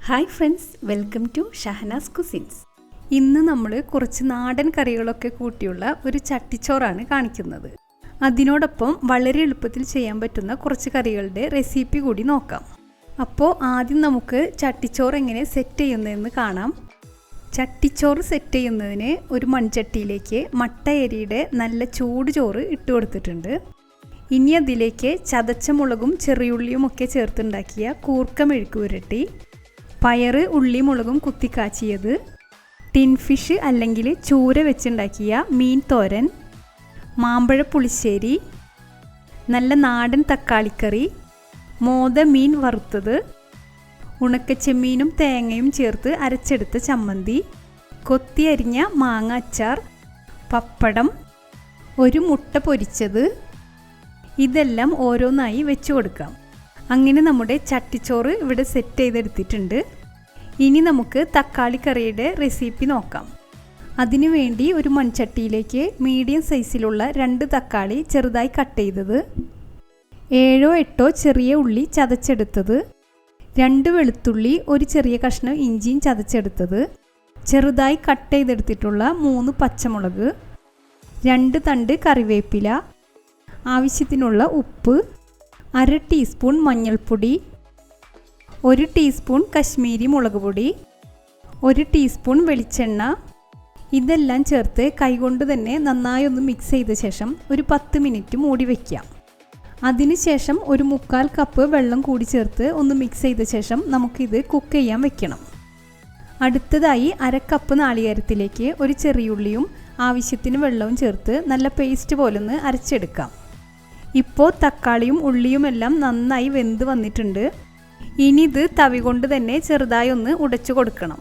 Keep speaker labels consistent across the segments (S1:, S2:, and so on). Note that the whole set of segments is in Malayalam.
S1: Hi friends, welcome to Shahnaz cuisines. ഇന്ന് നമ്മൾ കുറച്ച് നാടൻ കറികളൊക്കെ കൂട്ടിയുള്ള ഒരു ചട്ടിച്ചോറാണ് കാണിക്കുന്നത്. അതിനോടൊപ്പം വളരെ എളുപ്പത്തിൽ ചെയ്യാൻ പറ്റുന്ന കുറച്ച് കറികളുടെ റെസിപ്പി കൂടി നോക്കാം. അപ്പോൾ ആദ്യം നമുക്ക് ചട്ടിച്ചോറ് എങ്ങനെ സെറ്റ് ചെയ്യുന്നതെന്ന് കാണാം. ചട്ടിച്ചോറ് സെറ്റ് ചെയ്യുന്നതിന് ഒരു മൺചട്ടിയിലേക്ക് മട്ട അരിയുടെ നല്ല ചൂട് ചോറ് ഇട്ട് കൊടുത്തിട്ടുണ്ട്. ഇനി അതിലേക്ക് ചതച്ച മുളകും ചെറിയുള്ളിയും ഒക്കെ ചേർത്തുണ്ടാക്കിയ കൂർക്ക മെഴുക്ക് പുരട്ടി, പയറ് ഉള്ളി മുളകും കുത്തിക്കാച്ചിയത്, ടിൻ ഫിഷ് അല്ലെങ്കിൽ ചൂര വെച്ചുണ്ടാക്കിയ മീൻ തോരൻ, മാമ്പഴ പുളിശ്ശേരി, നല്ല നാടൻ തക്കാളിക്കറി, മോദ മീൻ വറുത്തത്, ഉണക്കച്ചെമ്മീനും തേങ്ങയും ചേർത്ത് അരച്ചെടുത്ത ചമ്മന്തി, കൊത്തി അരിഞ്ഞ മാങ്ങ അച്ചാർ, പപ്പടം, ഒരു മുട്ട പൊരിച്ചത്. ഇതെല്ലാം ഓരോന്നായി വെച്ച് കൊടുക്കാം. അങ്ങനെ നമ്മുടെ ചട്ടിച്ചോറ് ഇവിടെ സെറ്റ് ചെയ്തെടുത്തിട്ടുണ്ട്. ഇനി നമുക്ക് തക്കാളി കറിയുടെ റെസിപ്പി നോക്കാം. അതിനു വേണ്ടി ഒരു മൺചട്ടിയിലേക്ക് മീഡിയം സൈസിലുള്ള 2 തക്കാളി ചെറുതായി കട്ട് ചെയ്തത്, 7-8 ചെറിയ ഉള്ളി ചതച്ചെടുത്തത്, 2 വെളുത്തുള്ളി, ഒരു ചെറിയ കഷ്ണം ഇഞ്ചിയും ചതച്ചെടുത്തത്, ചെറുതായി കട്ട് ചെയ്തെടുത്തിട്ടുള്ള 3 പച്ചമുളക്, 2 തണ്ട് കറിവേപ്പില, ആവശ്യത്തിനുള്ള ഉപ്പ്, 1/2 ടീസ്പൂൺ മഞ്ഞൾപ്പൊടി, 1 ടീസ്പൂൺ കശ്മീരി മുളക് പൊടി, 1 ടീസ്പൂൺ വെളിച്ചെണ്ണ. ഇതെല്ലാം ചേർത്ത് കൈകൊണ്ട് തന്നെ നന്നായി ഒന്ന് മിക്സ് ചെയ്ത ശേഷം ഒരു 10 മിനിറ്റ് മൂടി വയ്ക്കാം. അതിനുശേഷം ഒരു 3/4 കപ്പ് വെള്ളം കൂടി ചേർത്ത് ഒന്ന് മിക്സ് ചെയ്ത ശേഷം നമുക്കിത് കുക്ക് ചെയ്യാൻ വെക്കണം. അടുത്തതായി 1/2 കപ്പ് നാളികേരത്തിലേക്ക് ഒരു ചെറിയുള്ളിയും ആവശ്യത്തിന് വെള്ളവും ചേർത്ത് നല്ല പേസ്റ്റ് പോലെ ഒന്ന് അരച്ചെടുക്കാം. ഇപ്പോൾ തക്കാളിയും ഉള്ളിയുമെല്ലാം നന്നായി വെന്ത് വന്നിട്ടുണ്ട്. ഇനി ഇത് തവി കൊണ്ട് തന്നെ ചെറുതായി ഒന്ന് ഉടച്ചു കൊടുക്കണം.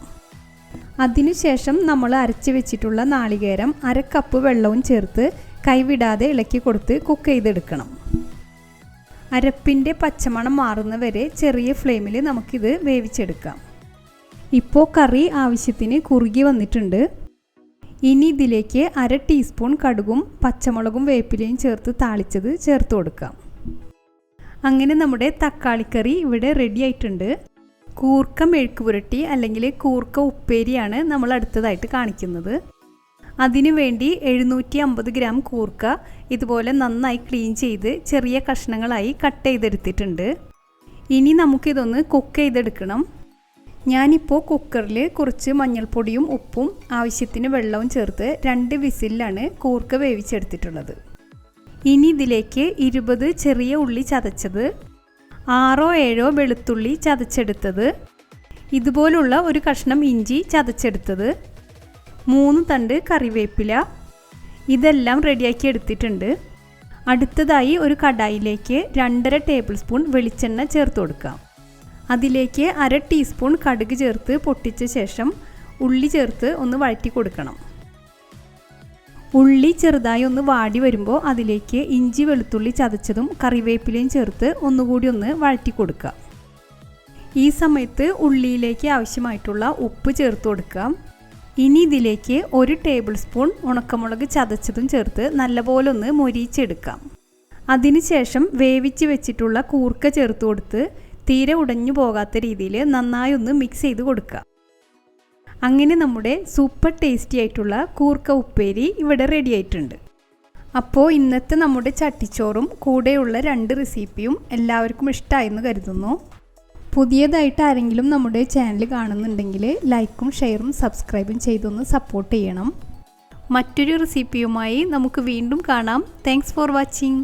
S1: അതിനുശേഷം നമ്മൾ അരച്ച് വെച്ചിട്ടുള്ള നാളികേരം 1/2 കപ്പ് വെള്ളവും ചേർത്ത് കൈവിടാതെ ഇളക്കി കൊടുത്ത് കുക്ക് ചെയ്തെടുക്കണം. അരപ്പിൻ്റെ പച്ചമണം മാറുന്നവരെ ചെറിയ ഫ്ലെയിമിൽ നമുക്കിത് വേവിച്ചെടുക്കാം. ഇപ്പോൾ കറി ആവശ്യത്തിന് കുറുകി വന്നിട്ടുണ്ട്. ഇനി ഇതിലേക്ക് 1/2 ടീസ്പൂൺ കടുകും പച്ചമുളകും വേപ്പിലയും ചേർത്ത് താളിച്ചത് ചേർത്ത് കൊടുക്കാം. അങ്ങനെ നമ്മുടെ തക്കാളിക്കറി ഇവിടെ റെഡി ആയിട്ടുണ്ട്. കൂർക്ക മെഴുക്ക് പുരട്ടി അല്ലെങ്കിൽ കൂർക്ക ഉപ്പേരിയാണ് നമ്മൾ അടുത്തതായിട്ട് കാണിക്കുന്നത്. അതിനു വേണ്ടി 750 ഗ്രാം കൂർക്ക ഇതുപോലെ നന്നായി ക്ലീൻ ചെയ്ത് ചെറിയ കഷ്ണങ്ങളായി കട്ട് ചെയ്തെടുത്തിട്ടുണ്ട്. ഇനി നമുക്കിതൊന്ന് കുക്ക് ചെയ്തെടുക്കണം. ഞാനിപ്പോൾ കുക്കറിൽ കുറച്ച് മഞ്ഞൾപ്പൊടിയും ഉപ്പും ആവശ്യത്തിന് വെള്ളവും ചേർത്ത് 2 വിസിലാണ് കൂർക്ക വേവിച്ചെടുത്തിട്ടുള്ളത്. ഇനി ഇതിലേക്ക് 20 ചെറിയ ഉള്ളി ചതച്ചത്, 6-7 വെളുത്തുള്ളി ചതച്ചെടുത്തത്, ഇതുപോലുള്ള ഒരു കഷ്ണം ഇഞ്ചി ചതച്ചെടുത്തത്, 3 തണ്ട് കറിവേപ്പില, ഇതെല്ലാം റെഡിയാക്കി എടുത്തിട്ടുണ്ട്. അടുത്തതായി ഒരു കടായിലേക്ക് 2.5 ടേബിൾ സ്പൂൺ വെളിച്ചെണ്ണ ചേർത്ത് കൊടുക്കാം. അതിലേക്ക് 1/2 ടീസ്പൂൺ കടുക് ചേർത്ത് പൊട്ടിച്ച ശേഷം ഉള്ളി ചേർത്ത് ഒന്ന് വഴറ്റി കൊടുക്കണം. ഉള്ളി ചെറുതായി ഒന്ന് വാടി വരുമ്പോൾ അതിലേക്ക് ഇഞ്ചി വെളുത്തുള്ളി ചതച്ചതും കറിവേപ്പിലയും ചേർത്ത് ഒന്നുകൂടി ഒന്ന് വഴറ്റി കൊടുക്കുക. ഈ സമയത്ത് ഉള്ളിയിലേക്ക് ആവശ്യമായിട്ടുള്ള ഉപ്പ് ചേർത്ത് കൊടുക്കാം. ഇനി ഇതിലേക്ക് 1 ടേബിൾ സ്പൂൺ ഉണക്കമുളക് ചതച്ചതും ചേർത്ത് നല്ലപോലെ ഒന്ന് മൊരിയിച്ചെടുക്കാം. അതിനുശേഷം വേവിച്ച് വെച്ചിട്ടുള്ള കൂർക്ക ചേർത്ത് കൊടുത്ത് തീരെ ഉടഞ്ഞു പോകാത്ത രീതിയിൽ നന്നായി ഒന്ന് മിക്സ് ചെയ്ത് കൊടുക്കുക. അങ്ങനെ നമ്മുടെ സൂപ്പർ ടേസ്റ്റി ആയിട്ടുള്ള കൂർക്ക ഉപ്പേരി ഇവിടെ റെഡി ആയിട്ടുണ്ട്. അപ്പോൾ ഇന്നത്തെ നമ്മുടെ ചട്ടിച്ചോറും കൂടെയുള്ള 2 റെസിപ്പിയും എല്ലാവർക്കും ഇഷ്ടമായെന്ന് കരുതുന്നു. പുതിയതായിട്ട് ആരെങ്കിലും നമ്മുടെ ചാനൽ കാണുന്നുണ്ടെങ്കിൽ ലൈക്കും ഷെയറും സബ്സ്ക്രൈബും ചെയ്തൊന്ന് സപ്പോർട്ട് ചെയ്യണം. മറ്റൊരു റെസിപ്പിയുമായി നമുക്ക് വീണ്ടും കാണാം. Thanks for watching.